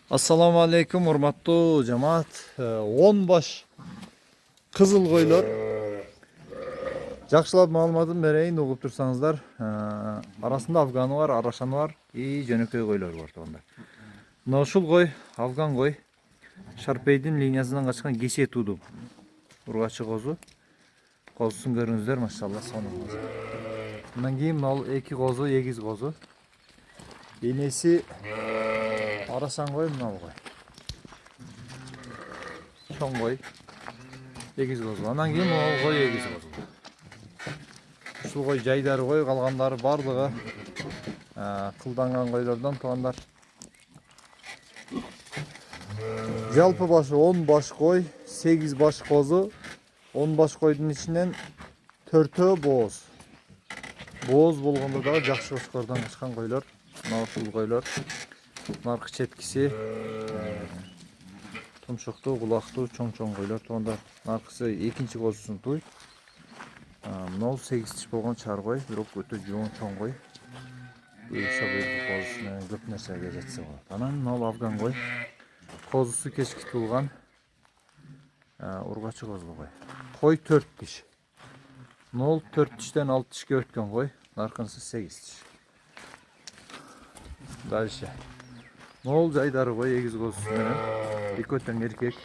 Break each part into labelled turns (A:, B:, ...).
A: Assalamu alaikum hurmatlı cemaat. 10 baş kızıl koylar. Жақшылап маалыматын берейин, угуп турсаңыздар. Арасында афганы бар, арашаны бар, жөнөкөй койлор бар туганда. Мына ушул кой, афган кой. Шарпейдин линиясынан качкан кесе тууду. Ургачы козу. Козусун көрүңүздөр, машалла, сонун козу. Мындан кийин ал эки козу, эгиз козу. Енеси арасан кой, мына кой. Чоң кой. Эгиз козу. Андан кийин ал кой эгиз козу. Ушул кой жайдары кой, калгандары бардыгы кылданган койлордон туугандар. Жалпы башы 10 баш кой, 8 баш козу, 10 баш койдун ичинен 4-өө бооз. Бооз болгондо дагы жакшы көчкөрдөн чыккан койлор. Мына ушул койлор. Наркы четкиси, тумшуктуу, кулактуу, чоң-чоң койлор туугандар. Наркысы экинчи козусун туйт. 8 тиш болгон чар кой, бирок өтө жоон чоң кой. Үйшө козусуна көп нерсеге жетсе болот. Анан мына афган кой. Козусу кечки туулган. Ургачы козу кой. Кой 4 тиш. 4 тиштен 6 тишке өткөн кой. Наркынысы 8 тиш. Дальше. Жайдары кой эгиз козусу менен. Экөө тең эркек.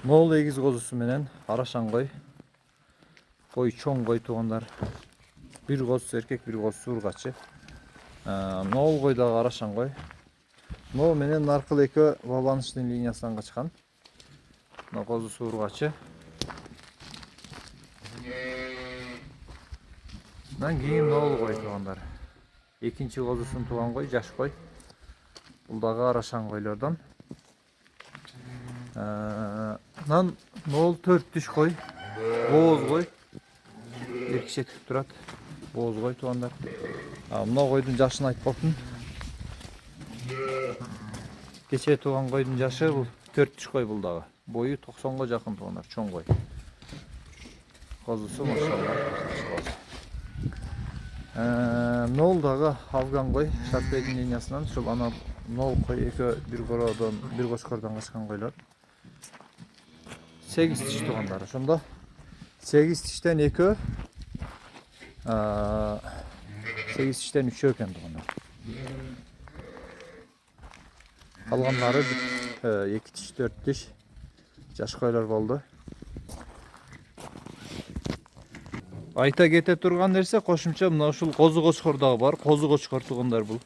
A: Эгиз козусу менен арашан кой. Кой чоң кой туугандар. Бир козусу эркек, бир козусу ургачы. Кой дагы арашан кой. Менен наркыл экөө бабаныштын линиясынан качкан. Козусу ургачы. Андан кийин кой туугандар. Экинчи козусун тууган кой, жаш кой. Бул дагы арашан койлордон. Анан 4 тиш кой, бооз кой. Эки шеттик турат. Бооз кой туугандар. Мына койдун жашын айтпаптым. Кече тууган койдун жашы бул 4 тиш кой бул дагы. Бою 90га жакын туугандар, чоң кой. Козусу машалла. Дагы афган кой, Шарпейдин линиясынан. Ушул ана кой экөө бир кородон, бир кочкордон качкан койлор. 8 тиш туугандар. Ошондо 8 тиштен экөө 8 тиштен 3 экен туугандар. Калгандары 2 тиш, 4 тиш жаш койлор болду. Айта кете турган нерсе кошумча мына ушул козу кочкор дагы бар. Козу кочкор туугандар бул.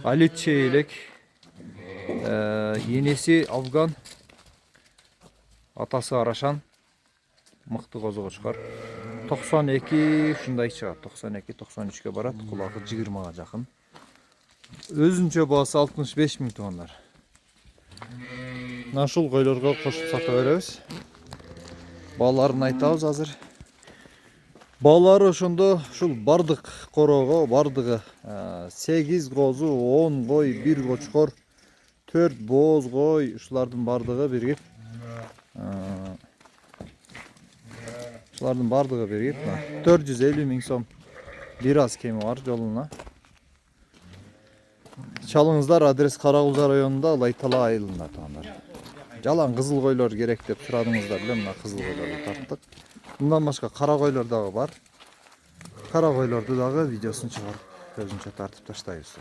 A: Алитче элек. Енеси афган. Атасы арашан. Мыкты козу кочкор. 92 ушундай чыгат. 92-93ке барат. Кулагы 20га жакын. Өзүнчө баасы 65 000 туугандар. Мына ушул койлорго кошуп сата беребиз. Бааларын айтабыз азыр. Баалары ошондо ушул бардык корого, бардыгы 8 козу, 10 кой, 1 кочкор, 4 бооз кой, ушулардын бардыгы биригип 450 000 сом бир аз кеми бар жолуна. Чалыңыздар, адрес Карагулжа районунда, Лайтала айылында туугандар. Жалаң кызыл койлор керек деп сурадыңыздар эле, мына кызыл койлорду тарттык. Bundan başka kara koylar da var. Kara koylarda da videosunu çıkarıp özünce tartıp taşlayız.